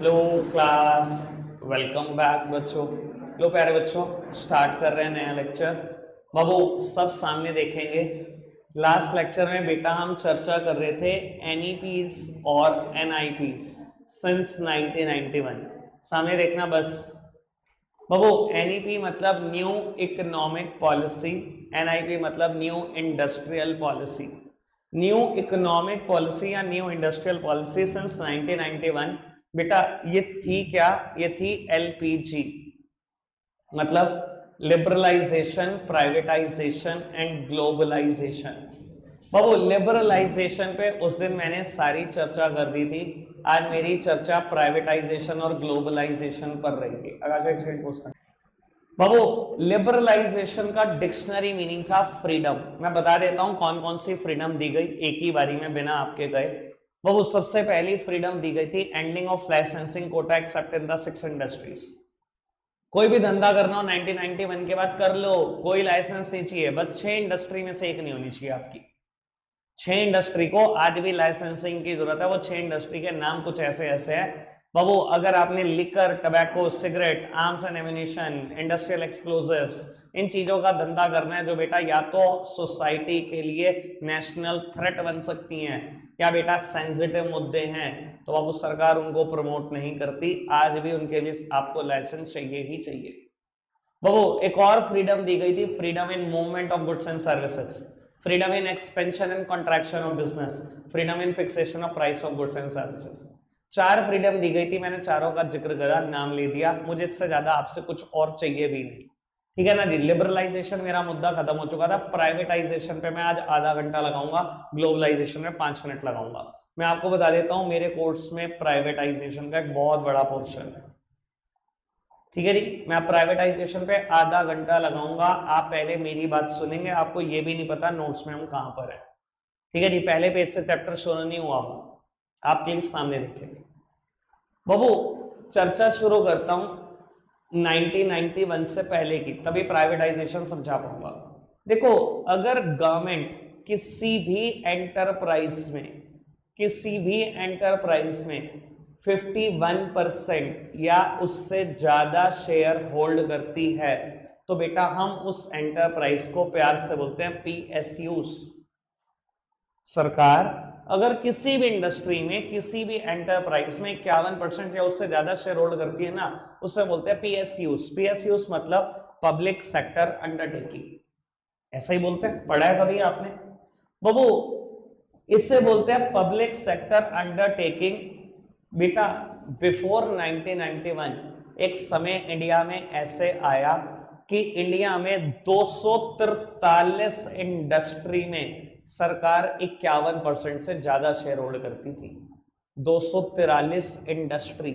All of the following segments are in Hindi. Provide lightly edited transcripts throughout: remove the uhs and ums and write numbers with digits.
हेलो क्लास, वेलकम बैक बच्चों। लो प्यारे बच्चों, स्टार्ट कर रहे हैं नया लेक्चर। बाबू सब सामने देखेंगे। लास्ट लेक्चर में बेटा हम चर्चा कर रहे थे एनईपीज और एनआईपीज सिंस 1991। सामने देखना बस। बाबू एनईपी मतलब न्यू इकोनॉमिक पॉलिसी, एनआईपी मतलब new industrial policy. New economic policy या न्यू इंडस्ट्रियल पॉलिसी सिंस 1991। बेटा ये थी क्या? ये थी एलपीजी, मतलब लिबरलाइजेशन, प्राइवेटाइजेशन एंड ग्लोबलाइजेशन। बाबू लिबरलाइजेशन पे उस दिन मैंने सारी चर्चा कर दी थी। आज मेरी चर्चा प्राइवेटाइजेशन और ग्लोबलाइजेशन पर रहेगी। बाबू लिबरलाइजेशन का डिक्शनरी मीनिंग था फ्रीडम। मैं बता देता हूं कौन कौन सी फ्रीडम दी गई एक ही बारी में बिना आपके गए। बाबू सबसे पहली फ्रीडम दी गई थी ending of licensing quota except in the 6 industries. कोई भी धंधा करना हो 1991 के बाद कर लो, कोई लाइसेंस नहीं चाहिए, बस 6 इंडस्ट्री में से एक नहीं होनी चाहिए आपकी। 6 इंडस्ट्री को आज भी लाइसेंसिंग की जरूरत है। वो 6 इंडस्ट्री के नाम कुछ ऐसे ऐसे हैं बाबू। अगर आपने liquor, tobacco, cigarette, arms and ammunition, industrial explosives, इन चीजों का धंधा करना है जो बेटा या तो सोसाइटी के लिए नेशनल थ्रेट बन सकती हैं या बेटा सेंसिटिव मुद्दे हैं, तो बाबू सरकार उनको प्रमोट नहीं करती। आज भी उनके लिए आपको लाइसेंस चाहिए ही चाहिए। बाबू एक और फ्रीडम दी गई थी, freedom in movement of goods and services, freedom in expansion and contraction of business, freedom in fixation of price of goods and services. 4 freedom दी गई थी, मैंने चारों का जिक्र करा, नाम ले दिया। मुझे इससे ज्यादा आपसे कुछ और चाहिए भी नहीं, ठीक है ना जी। लिबरलाइजेशन मेरा मुद्दा खत्म हो चुका था। प्राइवेटाइजेशन पे मैं आज आधा घंटा लगाऊंगा, ग्लोबलाइजेशन में 5 मिनट लगाऊंगा। मैं आपको बता देता हूं मेरे कोर्स में प्राइवेटाइजेशन का एक बहुत बड़ा पोर्शन है, ठीक है जी। मैं प्राइवेटाइजेशन पे आधा घंटा लगाऊंगा। आप पहले मेरी बात सुनेंगे, आपको ये भी नहीं पता नोट्स में हम कहां पर है, ठीक है जी। पहले पेज से चैप्टर शुरू नहीं हुआ, आप प्लीज सामने देखेंगे। बाबू चर्चा शुरू करता हूं 1991 से पहले की, तभी प्राइवेटाइजेशन समझा पाऊंगा। देखो, अगर गवर्नमेंट किसी भी एंटरप्राइज में 51% या उससे ज्यादा शेयर होल्ड करती है तो बेटा हम उस एंटरप्राइज को प्यार से बोलते हैं पीएसयूज। सरकार अगर किसी भी इंडस्ट्री में, किसी भी एंटरप्राइज में 51% या उससे ज्यादा शेयर होल्ड करती है ना, उससे बोलते हैं पीएसयूज। पीएसयूज मतलब पब्लिक सेक्टर अंडरटेकिंग, ऐसा ही बोलते हैं, पढ़ा है कभी आपने बाबू। इससे बोलते हैं पब्लिक सेक्टर अंडरटेकिंग। बेटा बिफोर 1991 एक समय इंडिया में ऐसे आया कि इंडिया में 243 इंडस्ट्री में सरकार 51% से ज्यादा शेयर होल्ड करती थी। 243 इंडस्ट्री।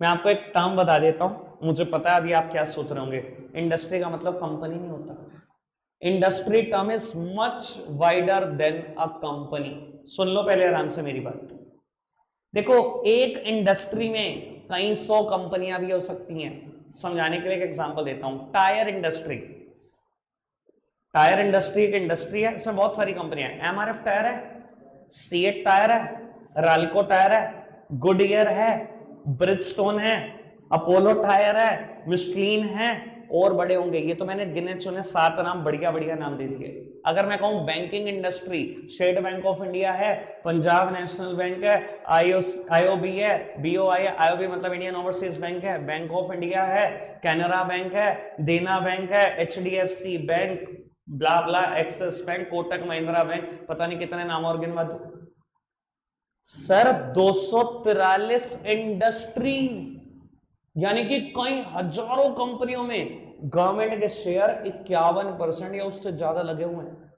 मैं आपको एक टर्म बता देता हूं, मुझे पता है अभी आप क्या सोच रहे होंगे। इंडस्ट्री का मतलब कंपनी नहीं होता। Industry term is much wider than a company. सुन लो पहले आराम से मेरी बात। देखो, एक इंडस्ट्री में कई 100 कंपनियां भी हो सकती हैं। समझाने के लिए एक एग्जांपल देता हूं। टायर इंडस्ट्री, टायर इंडस्ट्री एक इंडस्ट्री है, इसमें बहुत सारी कंपनियां हैं। एमआरएफ टायर है, सीएट टायर है, राल्को टायर है, गुडईयर है, ब्रिजस्टोन है, अपोलो टायर है, मिशलिन है, और बड़े होंगे। ये तो मैंने गिने चुने 7 नाम, बढ़िया बढ़िया नाम दे दिए। अगर मैं कहूं banking industry, State Bank of India है, पंजाब नेशनल बैंक है, आईओबी है, बीओआई है। आईओबी मतलब इंडियन ओवरसीज बैंक है, बैंक ऑफ इंडिया है, कैनरा बैंक है, देना बैंक है, HDFC Bank, blah blah, Axis Bank, Kotak Mahindra Bank, पता नहीं कितने नाम और गिनवा दो सर। 243 इंडस्ट्री, यानी कि कई हजारों कंपनियों में गवर्नमेंट के शेयर 51% या उससे ज्यादा लगे हुए हैं।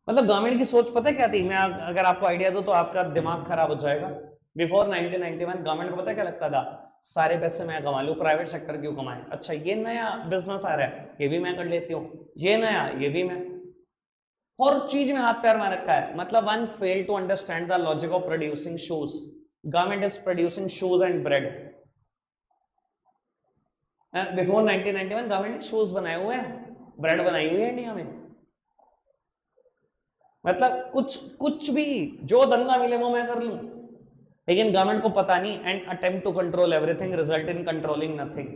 मतलब गवर्नमेंट की सोच पता है क्या थी? मैं अगर आपको आइडिया दूं तो आपका दिमाग खराब हो जाएगा। बिफोर 1991 गवर्नमेंट को पता है क्या लगता था? सारे पैसे मैं कमा लूं, प्राइवेट सेक्टर क्यों कमाए? अच्छा, ये नया बिजनेस आ रहा है, ये भी मैं कर लेती हूँ, ये नया, ये भी मैं, और चीज में हाथ पैर में रखा है। मतलब one fail to understand the logic of producing shoes. Government is producing shoes and bread. Before 1991 government ने शूज बनाए हुए हैं, ब्रेड बनाई हुई है इंडिया में। मतलब कुछ भी जो धंधा मिले वो मैं कर लूं। लेकिन गवर्नमेंट को पता नहीं, and attempt to control everything result in controlling nothing.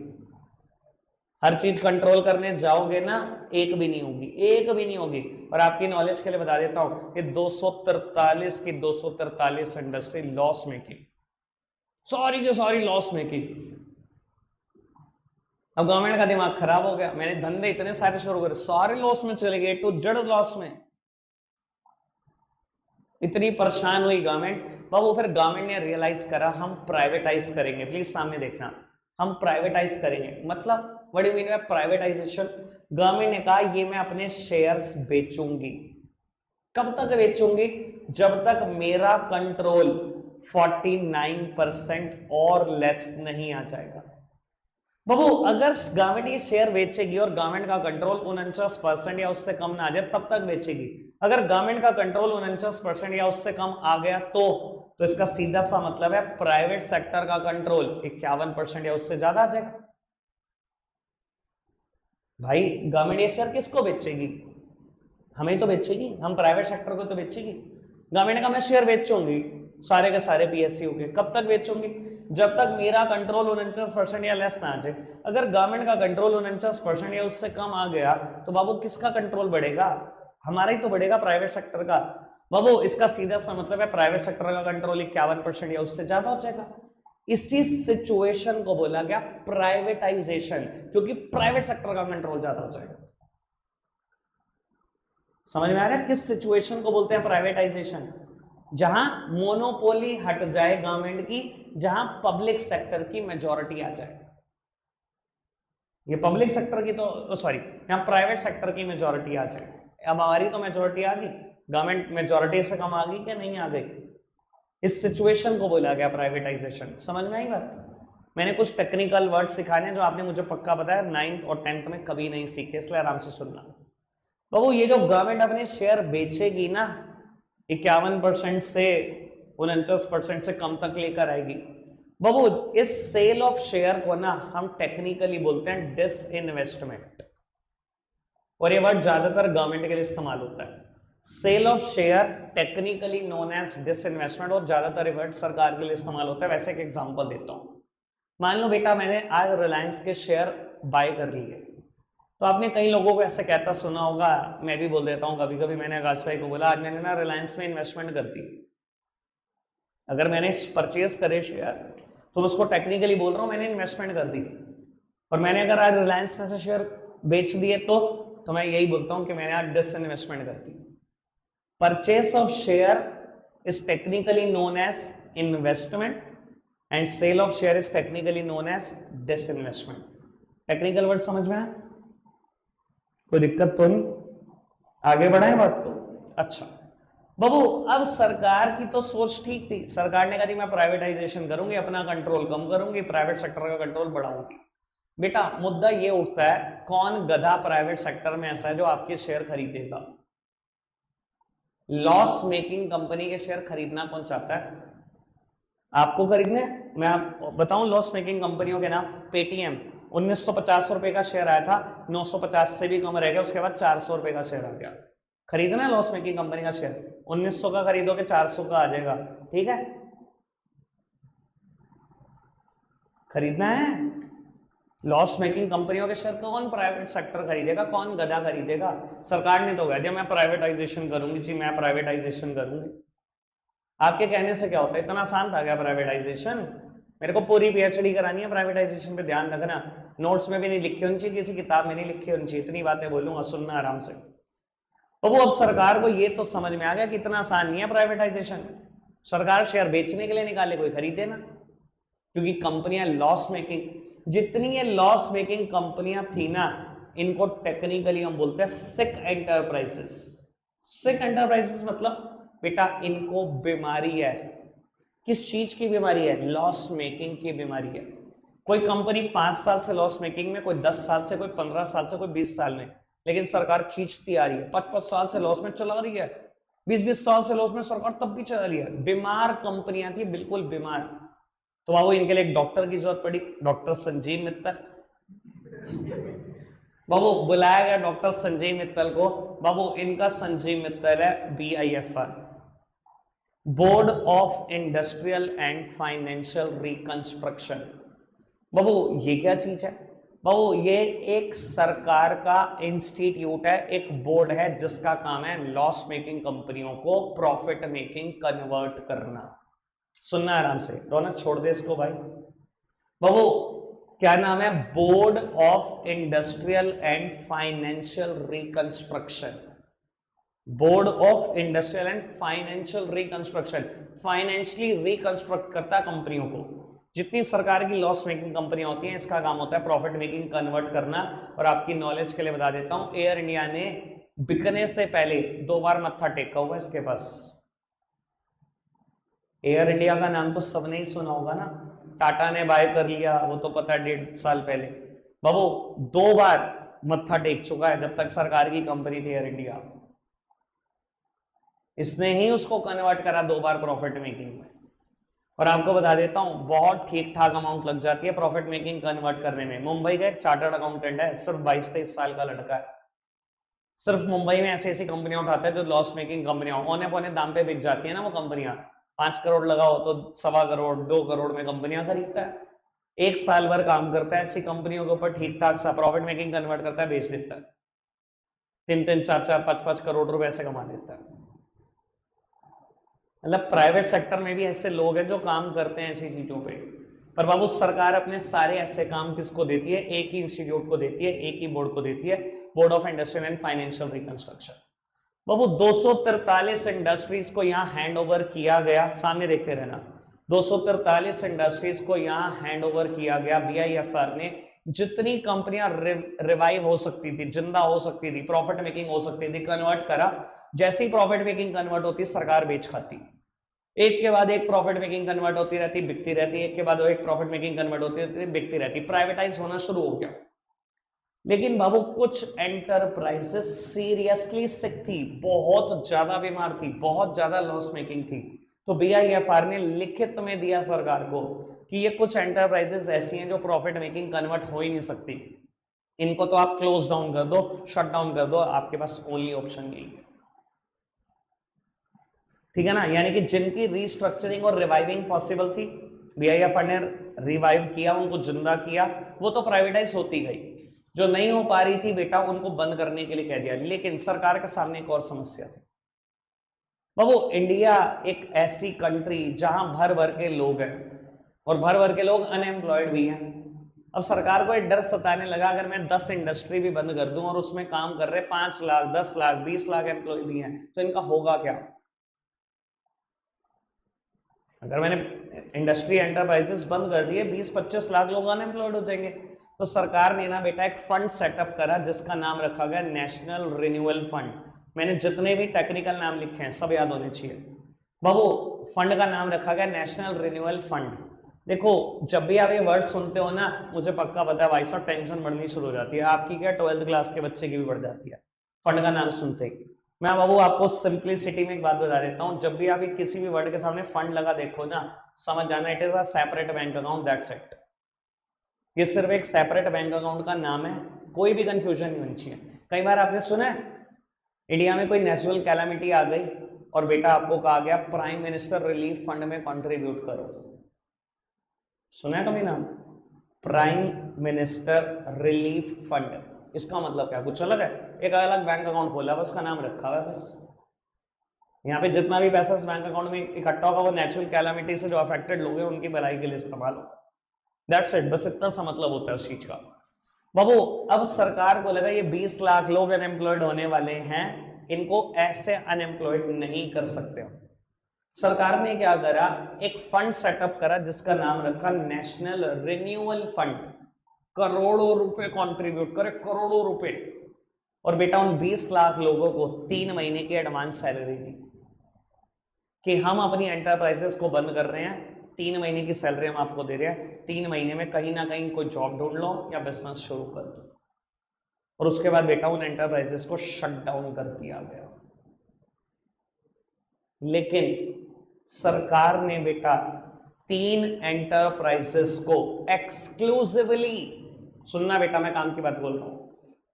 हर चीज कंट्रोल करने जाओगे ना, एक भी नहीं होगी, एक भी नहीं होगी। और आपकी नॉलेज के लिए बता देता हूं कि 243 की 243 इंडस्ट्री लॉस मेकिंग, सॉरी की सॉरी लॉस मेकिंग। अब गवर्नमेंट का दिमाग खराब हो गया, मैंने धंधे इतने सारे शुरू करे, सारे लॉस में चले गए, टू जड़ लॉस में। इतनी परेशान हुई गवर्नमेंट। बाबू फिर गवर्नमेंट ने रियलाइज करा हम प्राइवेटाइज करेंगे, प्लीज सामने देखना, हम प्राइवेटाइज करेंगे। मतलब what do you mean by privatisation? Government ने कहा ये मैं अपने शेयर्स बेचूंगी। कब तक बेचूंगी? जब तक मेरा कंट्रोल 49% और लेस नहीं आ जाएगा। बाबू अगर गवर्नमेंट ये शेयर बेचेगी और गवर्नमेंट का कंट्रोल 49% या उससे कम ना आ जाए तब तक बेचेगी। अगर गवर्नमेंट का कंट्रोल 49% या उससे कम आ गया तो इसका सीधा सा मतलब है प्राइवेट सेक्टर का कंट्रोल 51% या उससे ज्यादा आ जाएगा। भाई गवर्नमेंट ये शेयर किसको बेचेगी? हमें तो बेचेगी, हम प्राइवेट सेक्टर को तो बेचेगी। गवर्नमेंट का मैं शेयर बेचूंगी सारे के सारे पीएसयू के। कब तक बेचूंगी? जब तक मेरा कंट्रोल 49% या लेस ना आ जाए। अगर गवर्नमेंट का कंट्रोल 49% या उससे कम आ गया तो बाबू किसका कंट्रोल बढ़ेगा? हमारा ही तो बढ़ेगा, प्राइवेट सेक्टर का। बाबू इसका सीधा सा मतलब है प्राइवेट सेक्टर का कंट्रोल 51% या उससे ज्यादा हो जाएगा। इसी सिचुएशन को बोला गया प्राइवेटाइजेशन, क्योंकि प्राइवेट सेक्टर का कंट्रोल ज्यादा हो जाएगा। समझ में आ रहा है किस सिचुएशन को बोलते हैं प्राइवेटाइजेशन? जहां मोनोपोली हट जाए गवर्नमेंट की, जहां पब्लिक सेक्टर की मेजॉरिटी आ जाए। ये पब्लिक सेक्टर की तो सॉरी, यहां प्राइवेट सेक्टर की मेजॉरिटी आ जाए। अब हमारी तो मेजॉरिटी आ गई, गवर्नमेंट मेजॉरिटी से कम आ गई कि नहीं आ गई? इस सिचुएशन को बोला गया प्राइवेटाइजेशन। समझ में आई बात? मैंने कुछ टेक्निकल वर्ड सिखाने जो आपने मुझे पक्का बताया 9th और 10th में कभी नहीं सीखे, इसलिए आराम से सुनना। बाबू ये जो गवर्नमेंट अपने शेयर बेचेगी ना 51% से 49% से कम तक लेकर आएगी। बाबू इस सेल ऑफ शेयर को ना हम टेक्निकली बोलते हैं डिसइन्वेस्टमेंट, और ये वर्ड ज्यादातर गवर्नमेंट के लिए इस्तेमाल होता है। Sale of share technically known as disinvestment, और ज्यादातर वर्ड सरकार के लिए इस्तेमाल होता है। वैसे एक एग्जांपल देता हूं, मान लो बेटा मैंने आज रिलायंस के शेयर बाय कर लिए, तो आपने कई लोगों को ऐसे कहता सुना होगा, मैं भी बोल देता हूं कभी कभी, मैंने आकाश भाई को बोला आज मैंने ना रिलायंस में इन्वेस्टमेंट कर दी। अगर मैंने परचेज करे शेयर तो मैं उसको टेक्निकली बोल रहा हूं मैंने इन्वेस्टमेंट कर दी। और मैंने अगर आज रिलायंस में से शेयर बेच दिए तो मैं यही बोलता हूं कि मैंने आज डिसइन्वेस्टमेंट कर दी। Purchase of share is technically known as investment and sale of share is technically known as disinvestment. Technical word समझ में आया? कोई दिक्कत तो नहीं? आगे बढ़ाए बात को। अच्छा बाबू अब सरकार की तो सोच ठीक थी, सरकार ने कहा मैं प्राइवेटाइजेशन करूंगी, अपना कंट्रोल कम करूंगी, प्राइवेट सेक्टर का कंट्रोल बढ़ाऊंगी। बेटा मुद्दा ये उठता है कौन गधा प्राइवेट सेक्टर में ऐसा है जो आपके शेयर खरीदेगा? लॉस मेकिंग कंपनी के शेयर खरीदना कौन चाहता है? आपको खरीदने? मैं आपको बताऊं लॉस मेकिंग कंपनियों के नाम। पेटीएम 1950 रुपए का शेयर आया था, 950 से भी कम रह गया, उसके बाद 400 रुपए का शेयर आ गया। खरीदना है लॉस मेकिंग कंपनी का शेयर? 1900 का खरीदोगे 400 का आ जाएगा, ठीक है? खरीदना है? लॉस मेकिंग कंपनियों के शेयर कौन प्राइवेट सेक्टर खरीदेगा? कौन गधा खरीदेगा? सरकार ने तो कह दिया मैं प्राइवेटाइजेशन करूंगी जी, मैं प्राइवेटाइजेशन करूंगी। आपके कहने से क्या होता है? इतना आसान था क्या प्राइवेटाइजेशन? मेरे को पूरी पीएचडी करानी है प्राइवेटाइजेशन पे, ध्यान रखना। नोट्स में भी नहीं लिखी होनी चाहिए, किसी किताब में नहीं लिखी होनी चाहिए, इतनी बातें बोलूंगा, सुनना आराम से। तो वो अब सरकार को ये तो समझ में आ गया कि इतना आसान नहीं है प्राइवेटाइजेशन। सरकार शेयर बेचने के लिए निकाले, कोई खरीदे ना, क्योंकि कंपनियां लॉस मेकिंग, जितनी ये लॉस मेकिंग कंपनियां थी ना, इनको टेक्निकली हम बोलते हैं सिक एंटरप्राइजेस। सिक एंटरप्राइजेस मतलब बेटा इनको बीमारी है। किस चीज की बीमारी है? लॉस मेकिंग की बीमारी है। कोई कंपनी 5 साल से लॉस मेकिंग में, कोई 10 साल से, कोई 15 साल से, कोई 20 साल में, लेकिन सरकार खींचती आ रही है। 5-5 साल से लॉस में चला रही है, 20-20 साल से लॉस में सरकार तब भी चला रही है। बीमार कंपनियां थी, बिल्कुल बीमार। तो बाबू इनके लिए एक डॉक्टर की जरूरत पड़ी, डॉक्टर संजीव मित्तल। बाबू बुलाया गया डॉक्टर संजीव मित्तल को। बाबू इनका संजीव मित्तल है BIFR, Board of Industrial and Financial Reconstruction. बाबू ये क्या चीज है? बाबू ये एक सरकार का इंस्टीट्यूट है, एक बोर्ड है जिसका काम है लॉस मेकिंग कंपनियों को प्रॉफिट मेकिंग कन्वर्ट करना। सुनना आराम से, रौनक छोड़ दे इसको भाई। बाबू क्या नाम है? Board of Industrial and Financial reconstruction. Board of Industrial and Financial reconstruction financially reconstruct करता है कंपनियों को। जितनी सरकार की लॉस मेकिंग कंपनियां होती हैं इसका काम होता है प्रॉफिट मेकिंग कन्वर्ट करना। और आपकी नॉलेज के लिए बता देता हूं, एयर इंडिया ने बिकने से पहले 2 बार मत्था टेका हुआ इसके पास। एयर इंडिया का नाम तो सबने ही सुना होगा ना, टाटा ने बाय कर लिया वो तो पता है 1.5 साल पहले। बाबू 2 बार मत्था टेक चुका है जब तक सरकार की कंपनी थी एयर इंडिया। इसने ही उसको कन्वर्ट करा 2 बार प्रॉफिट मेकिंग में। और आपको बता देता हूं बहुत ठीक ठाक अमाउंट लग जाती है प्रॉफिट मेकिंग कन्वर्ट करने में। मुंबई का एक चार्टर्ड अकाउंटेंट है, सिर्फ 22-23 साल का लड़का है, सिर्फ मुंबई में ऐसी ऐसी कंपनियां उठाता है जो लॉस मेकिंग कंपनियां औने पौने दाम पे बिक जाती है ना वो कंपनियां। 5 करोड़ लगाओ तो 1.25 करोड़ 2 करोड़ में कंपनियां खरीदता है। 1 साल भर काम करता है ऐसी कंपनियों के ऊपर, ठीक ठाक सा प्रॉफिट मेकिंग कन्वर्ट करता है, बेच देता है, 3-3 4-4 5-5 करोड़ रुपए ऐसे कमा लेता है। मतलब प्राइवेट सेक्टर में भी ऐसे लोग हैं जो काम करते हैं ऐसी चीजों पे। पर बाबू सरकार अपने सारे ऐसे काम किसको देती है? एक ही इंस्टीट्यूट को देती है, एक ही बोर्ड को देती है, board of Industrial and Financial Reconstruction. Babu 243 industries को यहाँ हैंड ओवर किया गया, सामने देखते रहना, 243 इंडस्ट्रीज को यहाँ हैंड ओवर किया गया BIFR ने। जितनी कंपनियां रिवाइव हो सकती थी, जिंदा हो सकती थी, प्रॉफिट मेकिंग हो सकती थी, कन्वर्ट करा। जैसे ही प्रॉफिट मेकिंग कन्वर्ट होती सरकार बेच खाती, एक के बाद एक प्रॉफिट मेकिंग कन्वर्ट होती रहती, बिकती रहती, एक के बाद एक प्रॉफिट मेकिंग कन्वर्ट होती रहती, बिकती रहती, प्राइवेटाइज होना शुरू हो गया। लेकिन बाबू कुछ एंटरप्राइजेस सीरियसली सिक थी, बहुत ज्यादा बीमार थी, बहुत ज्यादा लॉस मेकिंग थी। तो BIFR ने लिखित में दिया सरकार को कि ये कुछ एंटरप्राइजेस ऐसी हैं जो प्रॉफिट मेकिंग कन्वर्ट हो ही नहीं सकती, इनको तो आप क्लोज डाउन कर दो, शट डाउन कर दो, आपके पास ओनली ऑप्शन यही है। ठीक है ना? यानी कि जिनकी रीस्ट्रक्चरिंग और रिवाइविंग पॉसिबल थी, BIFR ने रिवाइव किया, उनको जिंदा किया, वो तो प्राइवेटाइज होती गई। जो नहीं हो पा रही थी बेटा उनको बंद करने के लिए कह दिया। लेकिन सरकार के सामने एक और समस्या थी बाबू, इंडिया एक ऐसी कंट्री जहां भर भर के लोग हैं और भर भर के लोग अनएम्प्लॉयड भी हैं। अब सरकार को एक डर सताने लगा, अगर मैं 10 इंडस्ट्री भी बंद कर दूं और उसमें काम कर रहे 5 लाख 10 लाख 20 लाख एम्प्लॉय भी हैं तो इनका होगा क्या? अगर मैंने इंडस्ट्री एंटरप्राइजेस बंद कर दिए 20-25 लाख लोग अनएम्प्लॉयड हो जाएंगे। तो सरकार ने ना बेटा एक फंड सेटअप करा जिसका नाम रखा गया नेशनल रिन्यूअल फंड। मैंने जितने भी टेक्निकल नाम लिखे हैं सब याद होने चाहिए बाबू। फंड का नाम रखा गया नेशनल रिन्यूअल फंड। देखो जब भी आप ये वर्ड सुनते हो ना, मुझे पक्का पता है भाई साहब टेंशन बढ़नी शुरू हो जाती है आपकी, क्या 12th क्लास के बच्चे की भी बढ़ जाती है फंड का नाम सुनते ही। मैं बाबू आपको सिंप्लिसिटी में एक बात बता देता हूं, जब भी आप किसी भी वर्ड के सामने फंड लगा देखो ना, समझ जाना it is a separate bank account, that's it. ये सिर्फ एक सेपरेट बैंक अकाउंट का नाम है, कोई भी कंफ्यूजन नहीं होनी चाहिए। कई बार आपने सुना है इंडिया में कोई नेचुरल कैलामिटी आ गई और बेटा आपको कहा गया प्राइम मिनिस्टर रिलीफ फंड में कंट्रीब्यूट करो, सुना है कभी नाम? प्राइम मिनिस्टर रिलीफ फंड, इसका मतलब क्या? कुछ अलग है, एक अलग बैंक अकाउंट खोला बस, का नाम रखा हुआ है बस। यहाँ पे जितना भी पैसा इस बैंक अकाउंट में इकट्ठा होगा वो नेचुरल कैलामिटी से जो अफेक्टेड लोग हैं उनकी भलाई के लिए इस्तेमाल होगा, दैट्स इट, बस इतना सा मतलब होता है उस चीज का। बाबू अब सरकार को लगा ये 20 लाख लोग अनएम्प्लॉयड होने वाले हैं, इनको ऐसे अनएम्प्लॉयड नहीं कर सकते। सरकार ने क्या करा, एक फंड सेटअप करा जिसका नाम रखा नेशनल रिन्यूअल फंड। करोड़ों रुपए कंट्रीब्यूट करे, करोड़ों रुपए, और बेटा उन 20 लाख लोगों को 3 महीने की एडवांस सैलरी दी कि हम अपनी एंटरप्राइजेस को बंद कर रहे हैं, 3 महीने की सैलरी हम आपको दे रहे हैं, 3 महीने में कहीं ना कहीं कोई जॉब ढूंढ लो या बिजनेस शुरू कर दो। और उसके बाद बेटा उन एंटरप्राइजेस को शट डाउन कर दिया गया। लेकिन सरकार ने बेटा 3 एंटरप्राइजेस को एक्सक्लूसिवली, सुनना बेटा मैं काम की बात बोल रहा हूं,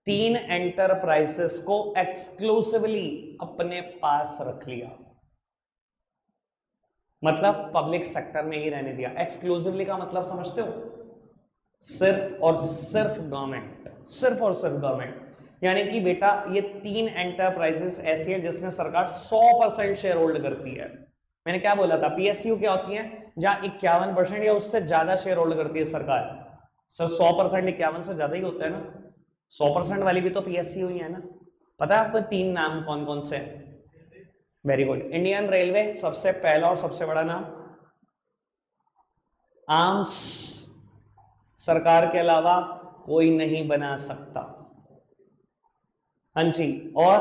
3 एंटरप्राइजेस को एक्सक्लूसिवली अपने पास रख लिया। मतलब पब्लिक सेक्टर में ही रहने दिया। एक्सक्लूसिवली का मतलब समझते हो? सिर्फ और सिर्फ गवर्नमेंट, सिर्फ और सिर्फ गवर्नमेंट। यानी कि बेटा ये 3 एंटरप्राइजेस ऐसी है जिसमें सरकार 100% शेयर होल्ड करती है। मैंने क्या बोला था, पीएसयू क्या होती है जहां 51% या उससे ज्यादा शेयर होल्ड करती है सरकार। सर 100% 51 से ज्यादा ही होता है ना, 100% वाली भी तो पीएसयू ही है ना। पता है आपको 3 नाम कौन कौन से? Very good. इंडियन रेलवे सबसे पहला और सबसे बड़ा नाम। आर्म्स सरकार के अलावा कोई नहीं बना सकता। हाँ जी। और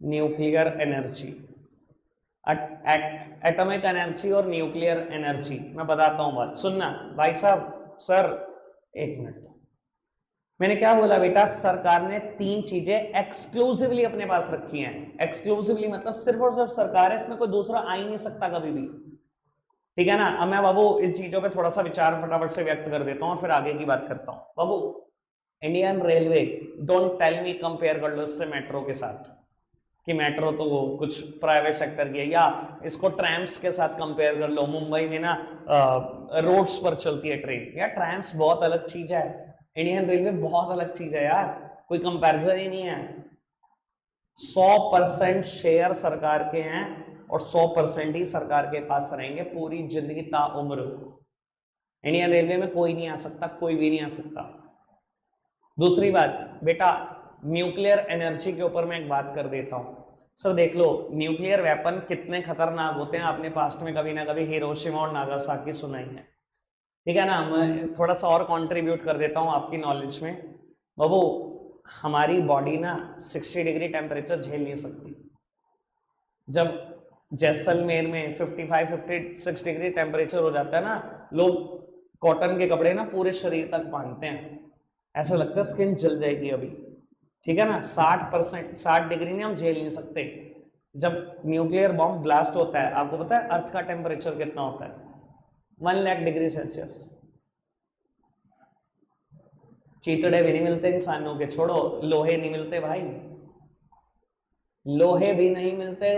न्यूक्लियर एनर्जी, एटॉमिक एनर्जी और न्यूक्लियर एनर्जी। मैं बताता हूं बात, सुनना भाई साहब। सर एक मिनट, मैंने क्या बोला बेटा, सरकार ने 3 चीजें एक्सक्लूसिवली अपने पास रखी हैं। एक्सक्लूसिवली मतलब सिर्फ और सिर्फ सरकार है, इसमें कोई दूसरा आ ही नहीं सकता कभी भी, ठीक है ना। अब मैं बाबू इस चीजों पे थोड़ा सा विचार फटाफट से व्यक्त कर देता हूं, फिर आगे की बात करता हूं। बाबू Indian railway, don't tell me compare कर लो इससे मेट्रो के साथ, कि मेट्रो तो वो कुछ प्राइवेट सेक्टर की है, या इसको ट्रैम्स के साथ कंपेयर कर लो। मुंबई में ना रोड्स पर चलती है ट्रेन, या ट्रैम्स बहुत अलग चीज है, इंडियन रेलवे बहुत अलग चीज है यार, कोई कंपैरिजन ही नहीं है। 100% शेयर सरकार के हैं और 100% ही सरकार के पास रहेंगे पूरी जिंदगी ताउम्र। इंडियन रेलवे में कोई नहीं आ सकता, कोई भी नहीं आ सकता। दूसरी बात बेटा, न्यूक्लियर एनर्जी के ऊपर मैं एक बात कर देता हूं। सर देख लो, न्यूक्लियर वेपन कितने खतरनाक होते हैं, आपने पास्ट में कभी ना कभी हिरोशिमा और नागासाकी सुनाई है, ठीक है ना। मैं थोड़ा सा और कंट्रीब्यूट कर देता हूं आपकी नॉलेज में। बाबू हमारी बॉडी ना 60 डिग्री टेम्परेचर झेल नहीं सकती। जब जैसलमेर में 55-56 डिग्री टेम्परेचर हो जाता है ना, लोग कॉटन के कपड़े ना पूरे शरीर तक बांधते हैं, ऐसा लगता है स्किन जल जाएगी अभी, ठीक है ना। 60 डिग्री ने हम झेल नहीं सकते। जब न्यूक्लियर बॉम्ब ब्लास्ट होता है, आपको पता है अर्थ का टेम्परेचर कितना होता है? 1 लाख डिग्री सेल्सियस। चीतड़े भी नहीं मिलते इंसानों के, छोड़ो लोहे नहीं मिलते भाई, लोहे भी नहीं मिलते।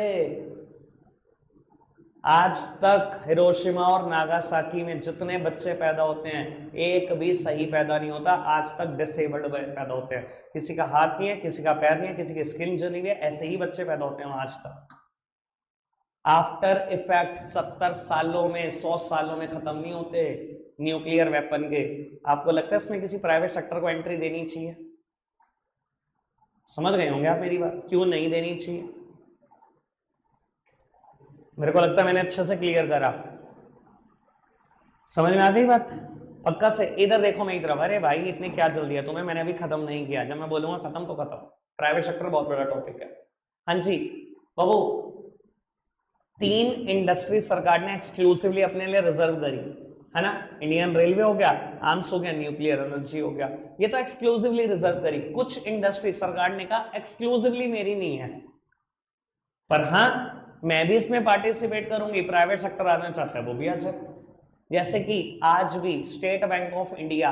आज तक हिरोशिमा और नागासाकी में जितने बच्चे पैदा होते हैं, एक भी सही पैदा नहीं होता। आज तक डिसेबल्ड पैदा होते हैं, किसी का हाथ नहीं है, किसी का पैर नहीं है, किसी की स्किन जली हुई है, ऐसे ही बच्चे पैदा होते हैं आज तक। आफ्टर इफेक्ट 70 सालों में, 100 सालों में खत्म नहीं होते न्यूक्लियर वेपन के। आपको लगता है इसमें किसी प्राइवेट सेक्टर को एंट्री देनी चाहिए? समझ गए होंगे आप मेरी बात, क्यों नहीं देनी चाहिए। मेरे को लगता है मैंने अच्छे से क्लियर करा, समझ में आ गई बात पक्का से। इधर देखो मेरी तरफ, अरे भाई इतने क्या जल्दी है तुम्हें, मैंने अभी खत्म नहीं किया, जब मैं बोलूंगा खत्म तो खत्म। प्राइवेट सेक्टर बहुत बड़ा टॉपिक है। हाँ जी बाबू, 3 इंडस्ट्री सरकार ने एक्सक्लूसिवली अपने लिए रिजर्व करी है ना। इंडियन रेलवे हो गया, आर्म्स हो गया, न्यूक्लियर एनर्जी हो गया, ये तो एक्सक्लूसिवली रिजर्व करी। कुछ इंडस्ट्री सरकार ने कहा एक्सक्लूसिवली मेरी नहीं है, पर हाँ मैं भी इसमें पार्टिसिपेट करूंगी, प्राइवेट सेक्टर आना चाहता है वो भी आ जाए। जैसे कि आज भी state Bank of India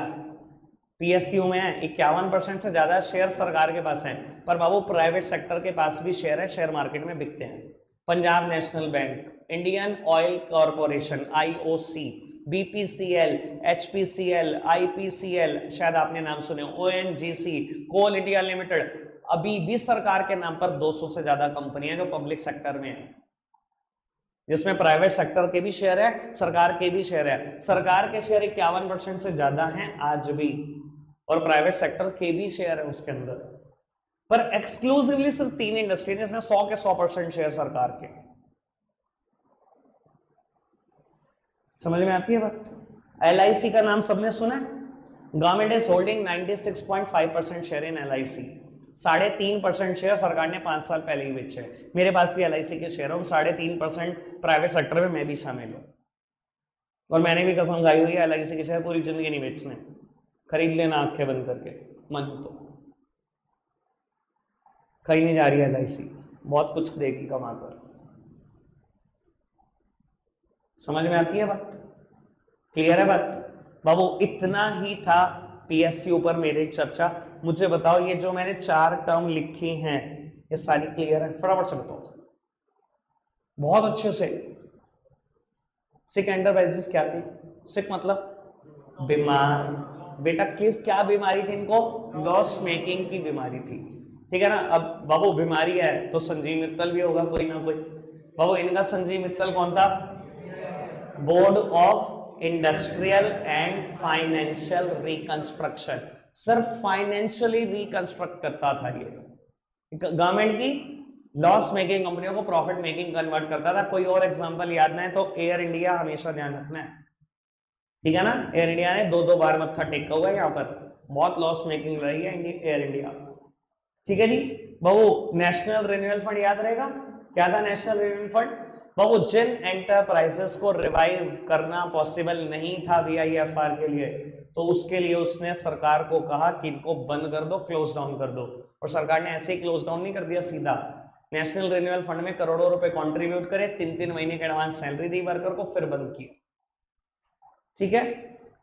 PSU में है, 51% से ज्यादा शेयर सरकार के पास है, पर बाबू प्राइवेट सेक्टर के पास भी शेयर है, शेयर मार्केट में बिकते हैं। Punjab National bank, Indian oil corporation IOC, BPCL, HPCL, IPCL, शायद आपने नाम सुने, ओएनजीसी, कोल इंडिया लिमिटेड, अभी भी सरकार के नाम पर 200 से ज्यादा कंपनियां जो पब्लिक सेक्टर में है, जिसमें प्राइवेट सेक्टर के भी शेयर है, सरकार के भी शेयर है। सरकार के शेयर 51% से ज्यादा हैं आज भी, और प्राइवेट सेक्टर के भी शेयर है उसके अंदर। पर एक्सक्लूसिवली सिर्फ 3 इंडस्ट्री ने, इसमें 100 के 100% शेयर सरकार के। समझ में आती है बात? एलआईसी का नाम सबने सुना है? Government is holding 96.5% share in LIC. 3.5% share सरकार ने 5 साल पहले ही बेचे। मेरे पास भी एलआईसी के शेयर है, 3.5% प्राइवेट सेक्टर में मैं भी शामिल हूं, और मैंने भी कसम खाई हुई है एलआईसी के शेयर पूरी जिंदगी नहीं बेचने, खरीद लेना आंखें बंद करके, मन तो कहीं नहीं जा रही है एलआईसी, बहुत कुछ देगी कमाकर। समझ में आती है बात? क्लियर है बात? बाबू इतना ही था पीएसयू पर मेरी चर्चा। मुझे बताओ ये जो मैंने 4 टर्म लिखी हैं ये सारी क्लियर है? फटाफट से बताओ। बहुत अच्छे से। सिक एंटरप्राइजेस क्या थी? सिक मतलब बीमार। बेटा किस क्या बीमारी थी इनको? लॉस मेकिंग की बीमारी थी, ठीक है ना। अब बाबू बीमारी है तो संजीव मित्तल भी होगा कोई ना कोई। बाबू इनका संजीव मित्तल कौन था? Board of Industrial and Financial reconstruction. Sir financially reconstruct करता था ये, गवर्नमेंट की लॉस मेकिंग कंपनियों को प्रॉफिट मेकिंग कन्वर्ट करता था। कोई और एग्जांपल याद ना है तो एयर इंडिया हमेशा ध्यान रखना है, ठीक है ना। एयर इंडिया ने 2-2 बार मत्था टेका हुआ है यहाँ पर, बहुत लॉस मेकिंग रही है एयर इंडिया, ठीक है जी। बाबू नेशनल रिन्यूअल फंड याद रहेगा, क्या था नेशनल रिन्यूअल फंड? बाबू जिन एंटरप्राइजेस को रिवाइव करना पॉसिबल नहीं था VIFR के लिए, तो उसके लिए उसने सरकार को कहा कि इनको बंद कर दो, क्लोज डाउन कर दो। और सरकार ने ऐसे ही क्लोज डाउन नहीं कर दिया, सीधा नेशनल रिन्यूअल फंड में करोड़ों रुपए कंट्रीब्यूट करे, 3-3 महीने के एडवांस सैलरी दी वर्कर को, फिर बंद किया, ठीक है।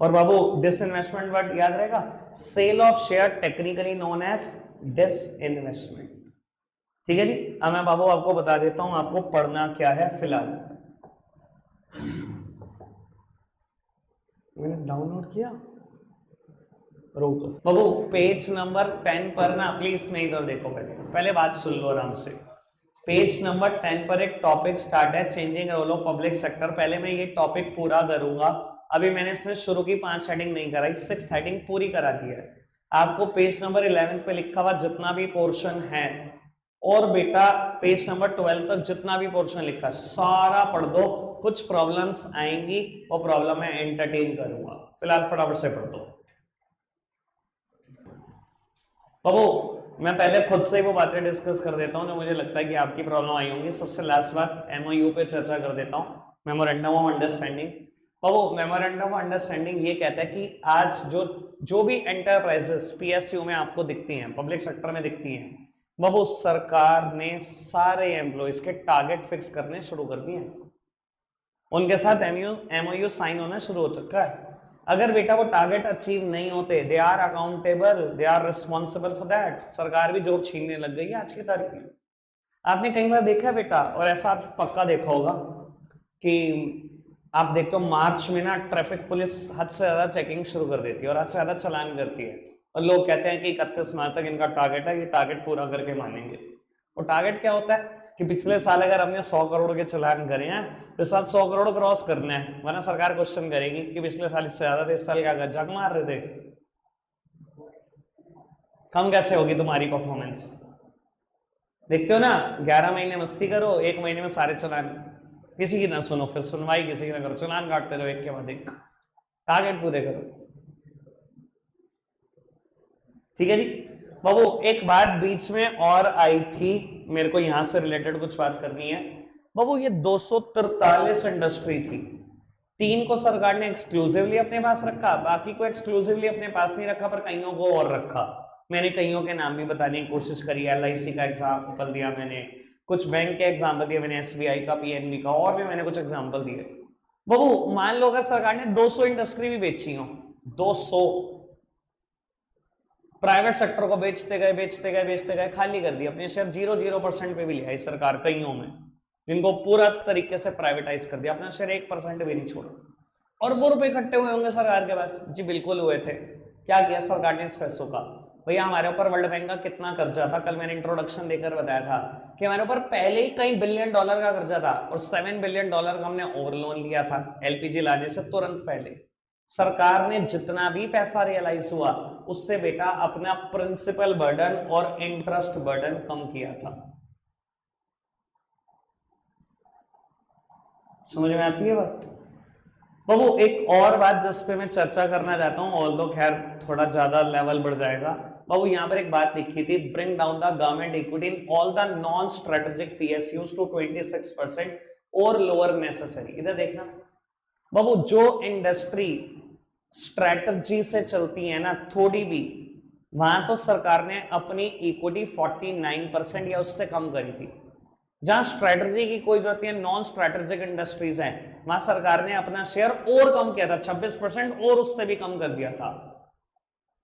और बाबू डिसइन्वेस्टमेंट वर्ड याद रहेगा, sale of share technically known as disinvestment, ठीक है जी। अब मैं बाबू आपको बता देता हूं आपको पढ़ना क्या है फिलहाल। मैंने डाउनलोड किया रो तो बाबू पेज नंबर 10 पर ना प्लीज मैं इधर देखो, पहले बात सुन लो आराम से। पेज नंबर 10 पर एक टॉपिक स्टार्ट है, changing role of public sector. पहले मैं ये टॉपिक पूरा करूंगा, अभी मैंने इसमें शुरू की 5 हेडिंग नहीं कराई, 6 हेडिंग पूरी करा दी है। आपको पेज नंबर 11 पे लिखा हुआ जितना भी पोर्शन है, और बेटा पेज नंबर 12 तक जितना भी पोर्शन लिखा है सारा पढ़ दो। कुछ प्रॉब्लम्स आएंगी, वो प्रॉब्लम मैं एंटरटेन करूंगा, फिलहाल फटाफट से पढ़ दो। बाबू मैं पहले खुद से ही वो बातें डिस्कस कर देता हूं जो मुझे लगता है कि आपकी प्रॉब्लम आई होंगी। सबसे लास्ट बात MOU पे चर्चा कर देता हूं, memorandum of understanding. Babu memorandum of understanding ये कहता है कि आज जो भी एंटरप्राइजेस PSU में आपको दिखती हैं, पब्लिक सेक्टर में दिखती हैं, बाबू सरकार ने सारे एम्प्लॉइज के टारगेट फिक्स करने शुरू कर दिए हैं, उनके साथ MOU साइन होना शुरू हो चुका है। अगर बेटा वो टारगेट अचीव नहीं होते, they are accountable, they are responsible for that. सरकार भी जॉब छीनने लग गई है आज की तारीख में। आपने कई बार देखा है बेटा, और ऐसा आप पक्का देखा होगा कि आप देखते हो मार्च में ना ट्रैफिक पुलिस हद से ज्यादा चेकिंग शुरू कर देती है और हद से ज्यादा चालान करती है, और लोग कहते हैं कि 31 मार्च तक इनका टारगेट है, ये टारगेट पूरा करके मानेंगे। और टारगेट क्या होता है कि पिछले साल अगर हमने 100 करोड़ के चालान करे हैं तो इस साल 100 करोड़ क्रॉस करना है, वरना सरकार क्वेश्चन करेगी कि पिछले साल इससे ज्यादा थे, इस साल क्या जग मार रहे थे, कम कैसे होगी तुम्हारी परफॉर्मेंस। देखते हो ना, 11 महीने मस्ती करो, 1 महीने में सारे चालान, किसी की ना सुनो, फिर सुनवाई किसी की ना करो, चालान काटते रहो एक के बाद एक, टारगेट पूरे करो, ठीक है जी। बाबू एक बात बीच में और आई थी, मेरे को यहां से रिलेटेड कुछ बात करनी है। बाबू ये 243 इंडस्ट्री थी, 3 को सरकार ने एक्सक्लूसिवली अपने पास रखा, बाकी को एक्सक्लूसिवली अपने पास नहीं रखा, पर कईयों को और रखा। मैंने कईयों के नाम भी बताने की कोशिश करी, LIC का एग्जाम्पल दिया मैंने, कुछ बैंक के एग्जाम्पल दिए मैंने, SBI का, PNB का, और भी मैंने कुछ एग्जाम्पल दिए। बाबू मान लो अगर सरकार ने 200 इंडस्ट्री भी बेची हो, 200 प्राइवेट सेक्टर को बेचते गए, खाली कर दिया, अपने शेयर 0% पे भी लिया इस सरकार कईयों में, जिनको पूरा तरीके से प्राइवेटाइज कर दिया, अपना शेयर 1% भी नहीं छोड़ा, और वो रुपए इकट्ठे हुए होंगे सरकार के पास। जी बिल्कुल हुए थे। क्या किया सरकार ने इस पैसों का? भैया हमारे ऊपर वर्ल्ड बैंक का कितना कर्जा था, कल मैंने इंट्रोडक्शन देकर बताया था कि हमारे ऊपर पहले ही कई बिलियन डॉलर का कर्जा था, और $7 बिलियन का हमने और लोन लिया था LPG लाने से तुरंत पहले। सरकार ने जितना भी पैसा रियलाइज हुआ उससे बेटा अपना प्रिंसिपल बर्डन और इंटरेस्ट बर्डन कम किया था। समझ में आती है बात? बाबू एक और बात जिस पे मैं चर्चा करना चाहता हूं, ऑल्दो खैर थोड़ा ज्यादा लेवल बढ़ जाएगा। बाबू यहां पर एक बात लिखी थी, bring down the government equity in all the non strategic PSUs to 26% और लोअर नेसेसरी। इधर देखना बाबू, जो इंडस्ट्री स्ट्रेटजी से चलती है ना थोड़ी भी, वहां तो सरकार ने अपनी इक्विटी 49% या उससे कम करी थी। जहां स्ट्रेटजी की कोई जरूरत है, नॉन स्ट्रेटेजिक इंडस्ट्रीज हैं, वहां सरकार ने अपना शेयर और कम किया था, 26% और उससे भी कम कर दिया था।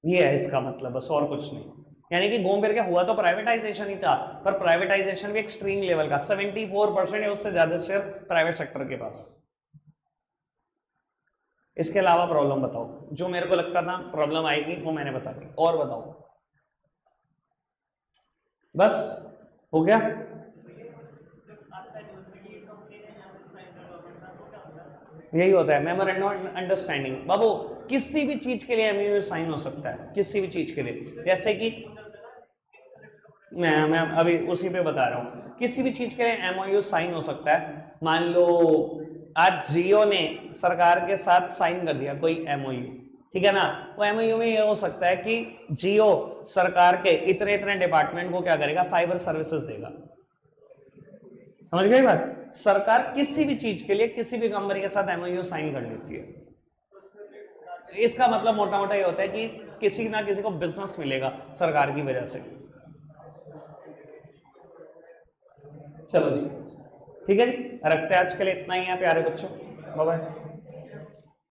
ये है इसका मतलब, बस और कुछ नहीं। यानी कि घूम फिर के हुआ तो प्राइवेटाइजेशन ही था, पर प्राइवेटाइजेशन भी एक्सट्रीम लेवल का, 74% है, उससे ज्यादा शेयर प्राइवेट सेक्टर के पास। इसके अलावा प्रॉब्लम बताओ, जो मेरे को लगता था प्रॉब्लम आएगी वो मैंने बता दी, और बताओ। बस हो गया। यही होता है मेमोरेंडम अंडरस्टैंडिंग। बाबू किसी भी चीज के लिए एमओयू साइन हो सकता है, किसी भी चीज के लिए, जैसे कि मैं अभी उसी पे बता रहा हूँ, किसी भी चीज के लिए एमओयू साइन हो सकता है। मान लो आज जियो ने सरकार के साथ साइन कर दिया कोई एमओयू, ठीक है ना, वो एमओयू में ये हो सकता है कि जियो सरकार के इतने इतने डिपार्टमेंट को क्या करेगा, फाइबर सर्विसेज देगा। समझ गई बात? सरकार किसी भी चीज के लिए किसी भी कंपनी के साथ एमओयू साइन कर लेती है। इसका मतलब मोटा मोटा ये होता है कि किसी ना किसी को बिजनेस मिलेगा सरकार की वजह से। चलो जी, ठीक है जी, रखते हैं आज के लिए इतना ही है प्यारे बच्चों, बाय बाय।